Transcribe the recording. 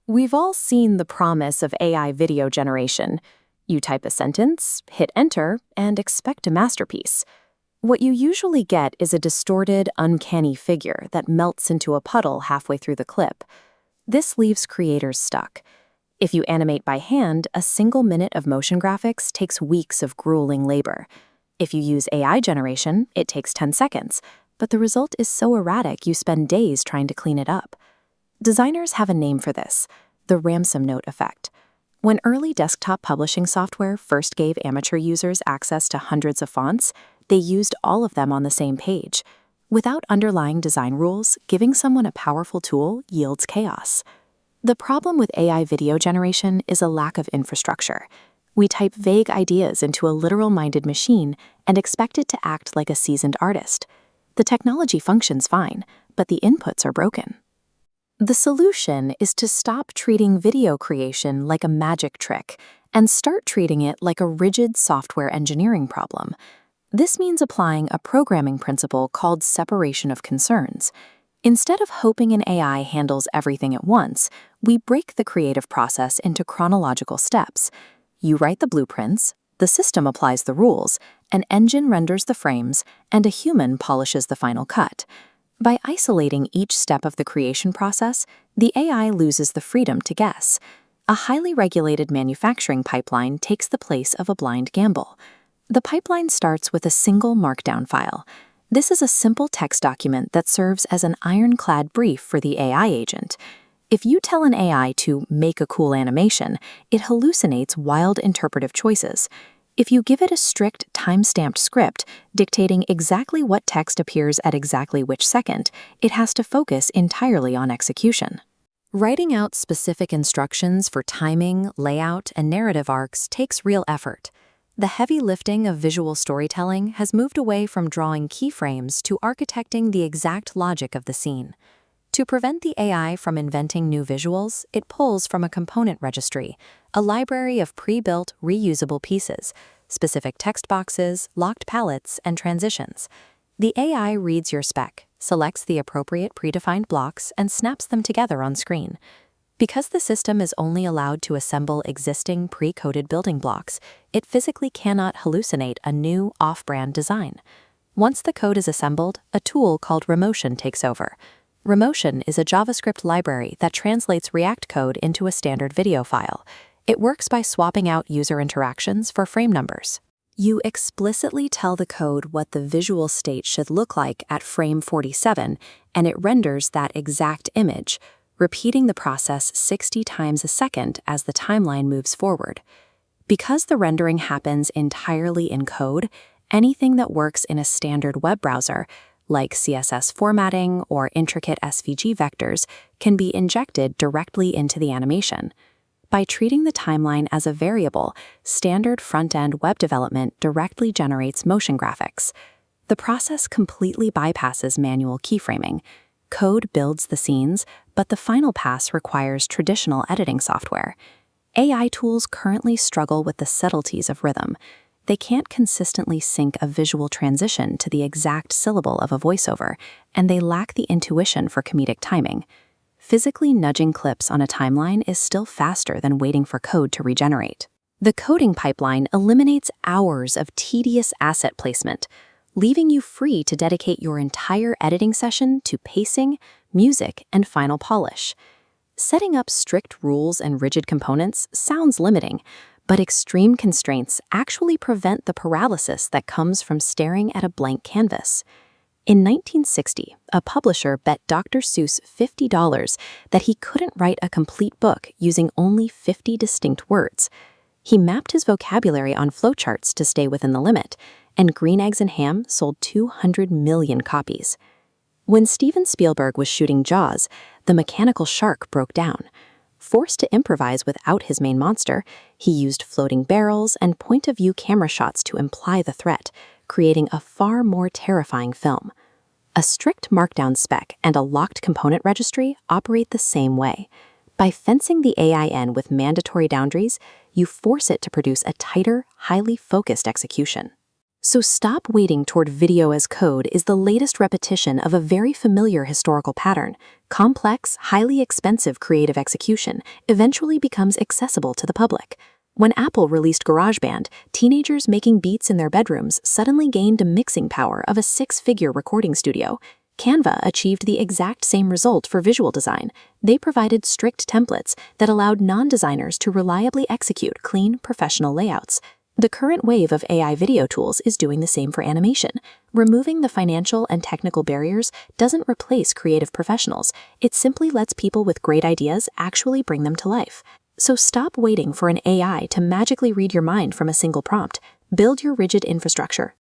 We've all seen the promise of AI video generation. You type a sentence, hit enter, and expect a masterpiece. What you usually get is a distorted, uncanny figure that melts into a puddle halfway through the clip. This leaves creators stuck. If you animate by hand, a single minute of motion graphics takes weeks of grueling labor. If you use AI generation, it takes 10 seconds, but the result is so erratic you spend days trying to clean it up. Designers have a name for this: the ransom note effect. When early desktop publishing software first gave amateur users access to hundreds of fonts, they used all of them on the same page. Without underlying design rules, giving someone a powerful tool yields chaos. The problem with AI video generation is a lack of infrastructure. We type vague ideas into a literal-minded machine and expect it to act like a seasoned artist. The technology functions fine, but the inputs are broken. The solution is to stop treating video creation like a magic trick and start treating it like a rigid software engineering problem. This means applying a programming principle called separation of concerns. Instead of hoping an AI handles everything at once, we break the creative process into chronological steps. You write the blueprints, the system applies the rules, an engine renders the frames, and a human polishes the final cut. By isolating each step of the creation process, the AI loses the freedom to guess. A highly regulated manufacturing pipeline takes the place of a blind gamble. The pipeline starts with a single markdown file. This is a simple text document that serves as an ironclad brief for the AI agent. If you tell an AI to make a cool animation, it hallucinates wild interpretive choices. If you give it a strict, time-stamped script dictating exactly what text appears at exactly which second, it has to focus entirely on execution. Writing out specific instructions for timing, layout, and narrative arcs takes real effort. The heavy lifting of visual storytelling has moved away from drawing keyframes to architecting the exact logic of the scene. To prevent the AI from inventing new visuals, it pulls from a component registry, a library of pre-built, reusable pieces, specific text boxes, locked palettes, and transitions. The AI reads your spec, selects the appropriate predefined blocks, and snaps them together on screen. Because the system is only allowed to assemble existing pre-coded building blocks, it physically cannot hallucinate a new, off-brand design. Once the code is assembled, a tool called Remotion takes over. Remotion is a JavaScript library that translates React code into a standard video file. It works by swapping out user interactions for frame numbers. You explicitly tell the code what the visual state should look like at frame 47, and it renders that exact image, repeating the process 60 times a second as the timeline moves forward. Because the rendering happens entirely in code, anything that works in a standard web browser, like CSS formatting or intricate SVG vectors, can be injected directly into the animation. By treating the timeline as a variable, standard front-end web development directly generates motion graphics. The process completely bypasses manual keyframing. Code builds the scenes, but the final pass requires traditional editing software. AI tools currently struggle with the subtleties of rhythm. They can't consistently sync a visual transition to the exact syllable of a voiceover, and they lack the intuition for comedic timing. Physically nudging clips on a timeline is still faster than waiting for code to regenerate. The coding pipeline eliminates hours of tedious asset placement, leaving you free to dedicate your entire editing session to pacing, music, and final polish. Setting up strict rules and rigid components sounds limiting, but extreme constraints actually prevent the paralysis that comes from staring at a blank canvas. In 1960, a publisher bet Dr. Seuss $50 that he couldn't write a complete book using only 50 distinct words. He mapped his vocabulary on flowcharts to stay within the limit, and Green Eggs and Ham sold 200 million copies. When Steven Spielberg was shooting Jaws, the mechanical shark broke down. Forced to improvise without his main monster, he used floating barrels and point-of-view camera shots to imply the threat, creating a far more terrifying film. A strict markdown spec and a locked component registry operate the same way. By fencing the AI in with mandatory boundaries, you force it to produce a tighter, highly focused execution. So stop waiting toward video as code is the latest repetition of a very familiar historical pattern: complex, highly expensive creative execution eventually becomes accessible to the public. When Apple released GarageBand, teenagers making beats in their bedrooms suddenly gained a mixing power of a six-figure recording studio. Canva achieved the exact same result for visual design. They provided strict templates that allowed non-designers to reliably execute clean, professional layouts. The current wave of AI video tools is doing the same for animation. Removing the financial and technical barriers doesn't replace creative professionals. It simply lets people with great ideas actually bring them to life. So stop waiting for an AI to magically read your mind from a single prompt. Build your rigid infrastructure,